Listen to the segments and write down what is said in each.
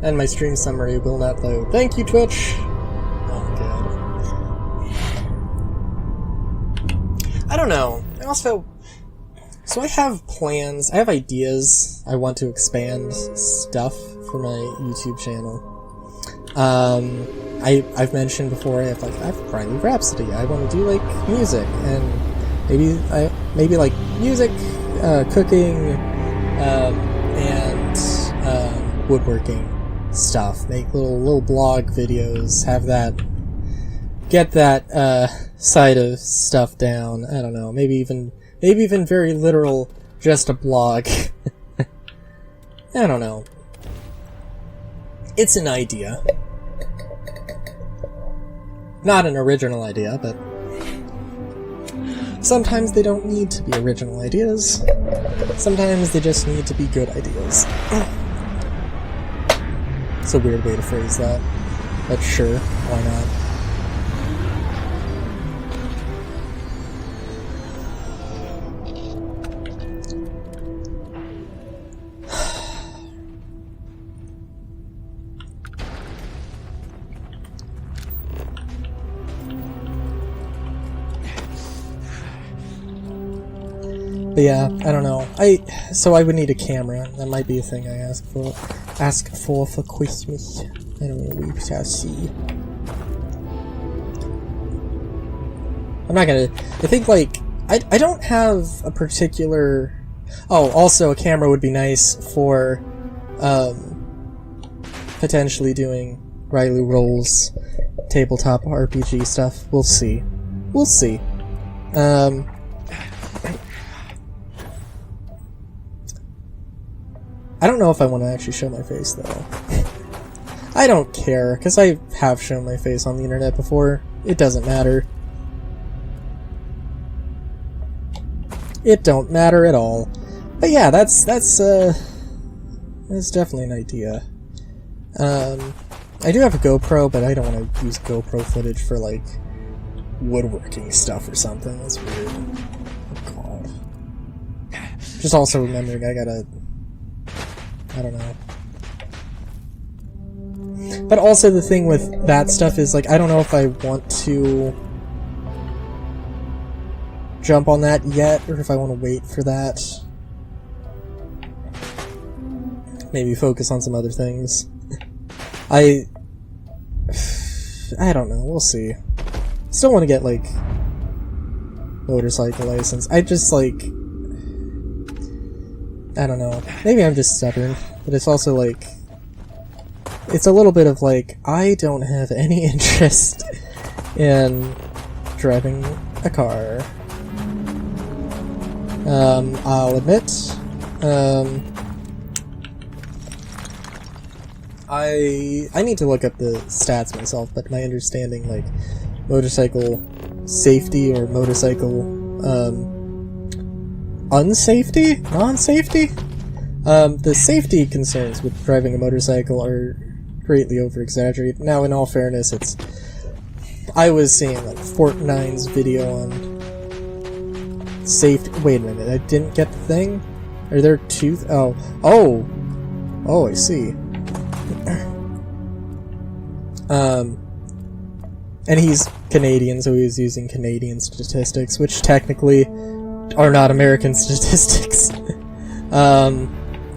And my stream summary will not load. Thank you, Twitch! Oh, God. I don't know. I also... So I have plans, I have ideas. I want to expand stuff for my YouTube channel. I've mentioned before, I have Prime Rhapsody. I want to do, like, music, and maybe like, music, cooking, and woodworking stuff. Make little blog videos, have that, get that, side of stuff down. I don't know, maybe even very literal, just a blog. I don't know. It's an idea. Not an original idea, but sometimes they don't need to be original ideas. Sometimes they just need to be good ideas. It's a weird way to phrase that, but sure, why not? But yeah, I don't know. So I would need a camera. That might be a thing I ask for Christmas. I don't know, we shall see. I'm not gonna... I think, like... I don't have a particular... Oh, also a camera would be nice for, potentially doing Railu Rolls, tabletop RPG stuff. We'll see. We'll see. I don't know if I want to actually show my face, though. I don't care, because I have shown my face on the internet before. It doesn't matter. It don't matter at all. But yeah, that's definitely an idea. I do have a GoPro, but I don't want to use GoPro footage for, like, woodworking stuff or something. That's weird. Oh, God. Just also remembering I gotta... I don't know. But also the thing with that stuff is, like, I don't know if I want to jump on that yet, or if I want to wait for that. Maybe focus on some other things. I don't know, we'll see. Still want to get, like, motorcycle license. I just, like... I don't know. Maybe I'm just stubborn, but it's also like... It's a little bit of like, I don't have any interest in driving a car. I'll admit. I need to look up the stats myself, but my understanding, like, motorcycle safety or motorcycle, unsafety? Non-safety? The safety concerns with driving a motorcycle are greatly over-exaggerated. Now, in all fairness, I was seeing, like, Fortnine's video on safety... Wait a minute, I didn't get the thing? Are there two... Oh, I see. And he's Canadian, so he's using Canadian statistics, which technically are not American statistics.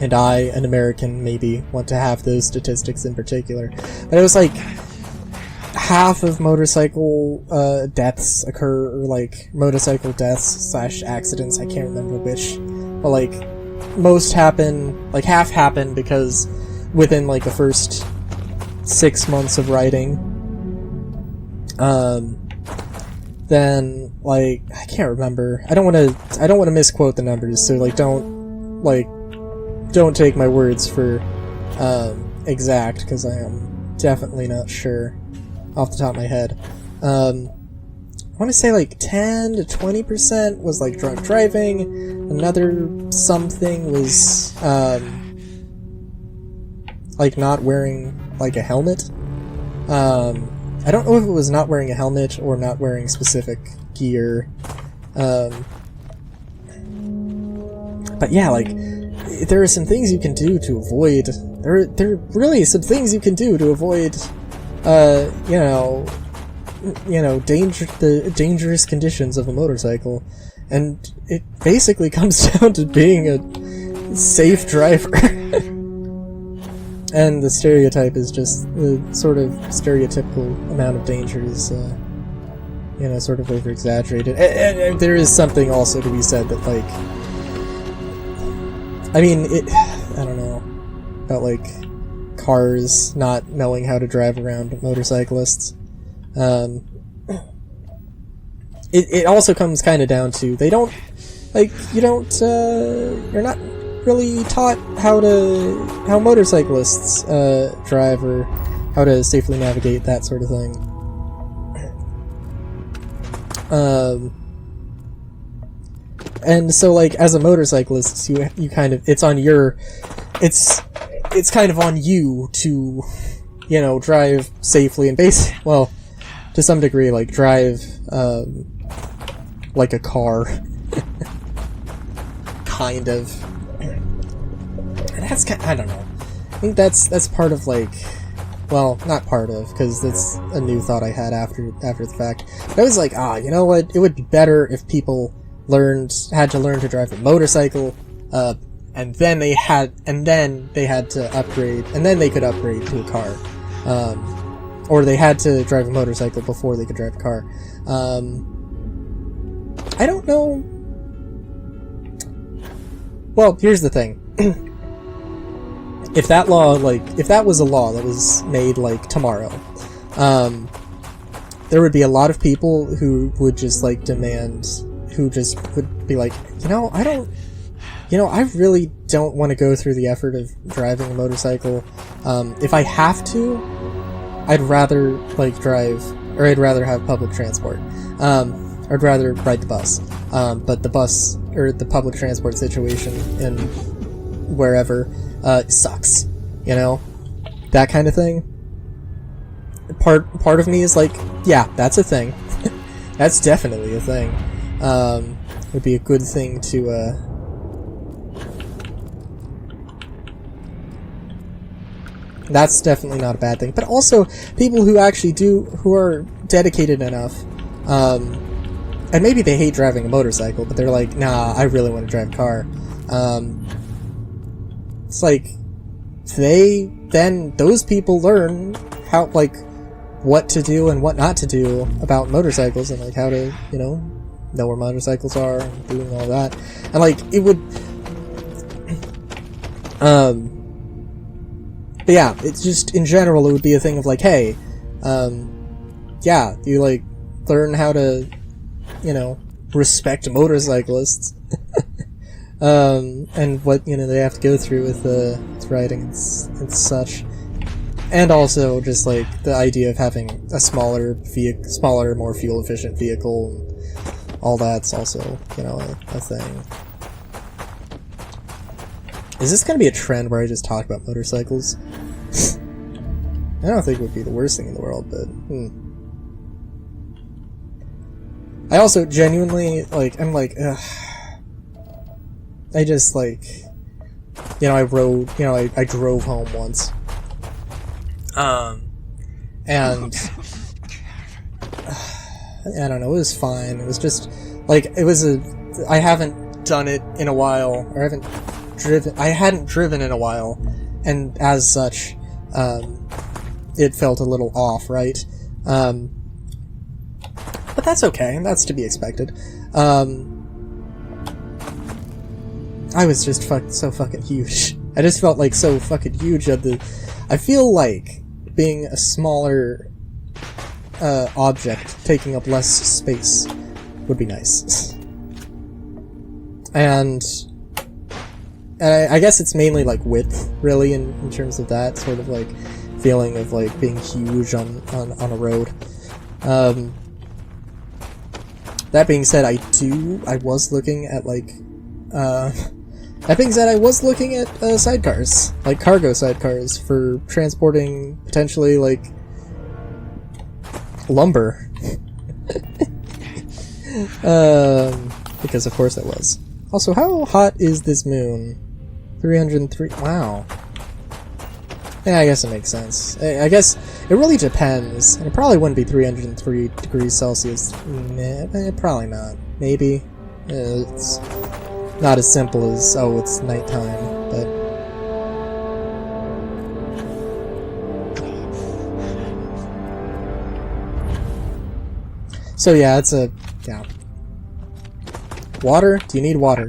And I, an American, maybe want to have those statistics in particular. But it was like half of motorcycle deaths occur, or like motorcycle deaths / accidents, I can't remember which, but like most happen, like half happen because within like the first 6 months of riding. Then like I can't remember. I don't want to misquote the numbers, so like don't take my words for exact, because I am definitely not sure off the top of my head. I want to say like 10 to 20% was like drunk driving. Another something was like not wearing like a helmet. I don't know if it was not wearing a helmet or not wearing specific gear. But yeah, like there are some things you can do to avoid. There are really some things you can do to avoid, the dangerous conditions of a motorcycle, and it basically comes down to being a safe driver. And the stereotype is just the sort of stereotypical amount of danger is, sort of over-exaggerated. And there is something also to be said that, like, I mean, I don't know, about, like, cars not knowing how to drive around motorcyclists. It also comes kind of down to, you're not really taught how motorcyclists drive, or how to safely navigate, that sort of thing. And so, like, as a motorcyclist, you kind of, it's kind of on you to, drive safely and well, to some degree, like, drive, like a car. Kind of. And that's I don't know. I think that's part of, like, well, not part of, because that's a new thought I had after the fact. But I was like, you know what? It would be better if people had to learn to drive a motorcycle, and then they had to upgrade, and then they could upgrade to a car. Or they had to drive a motorcycle before they could drive a car. I don't know. Well, here's the thing. If that was a law that was made, like, tomorrow, there would be a lot of people who would just, like, who just would be like, I really don't want to go through the effort of driving a motorcycle. If I have to, I'd rather, like, drive, or I'd rather have public transport. I'd rather ride the bus. But the bus, or the public transport situation in wherever, sucks. That kind of thing. Part of me is like, yeah, that's a thing. That's definitely a thing. Would be a good thing to, that's definitely not a bad thing. But also, people who actually who are dedicated enough, and maybe they hate driving a motorcycle, but they're like, nah, I really want to drive a car. It's like, those people learn how, like, what to do and what not to do about motorcycles, and, like, how to, know where motorcycles are, and doing all that. And, like, it would, but yeah, it's just, in general, it would be a thing of, like, hey, yeah, you, like, learn how to, respect motorcyclists, and what, they have to go through with riding and such. And also, just, like, the idea of having a smaller, more fuel-efficient vehicle, and all that's also, a thing. Is this gonna be a trend where I just talk about motorcycles? I don't think it would be the worst thing in the world, but, I also genuinely, like, I'm like, ugh. I just, like, I drove home once. And I don't know, it was fine. It was just, like, I haven't done it in a while, or I hadn't driven in a while, and as such, it felt a little off, right? But that's okay, that's to be expected. I was just so fucking huge. I just felt like so fucking huge I feel like being a smaller object taking up less space would be nice. And I guess it's mainly, like, width, really, in terms of that sort of, like, feeling of, like, being huge on a road. That being said, I was looking at, like, sidecars, like cargo sidecars, for transporting, potentially, like, lumber. Because of course I was. Also, how hot is this moon? 303. Wow. Yeah, I guess it makes sense. I guess it really depends. And it probably wouldn't be 303 degrees Celsius. Nah, probably not. Maybe. It's not as simple as, oh, it's nighttime, but... So yeah, it's a... yeah. Water? Do you need water?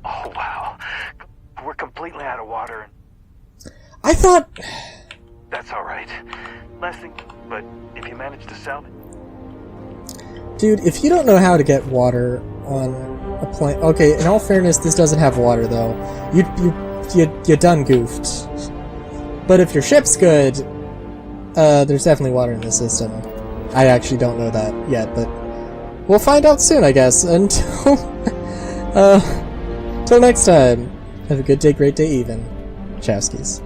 Oh, wow. We're completely out of water. I thought... That's alright. Last thing, but if you manage to sell it... Dude, if you don't know how to get water on a plane... Okay, in all fairness, this doesn't have water, though. You done goofed. But if your ship's good, there's definitely water in the system. I actually don't know that yet, but we'll find out soon, I guess. Until... till next time. Have a good day, great day, even. Chowskis.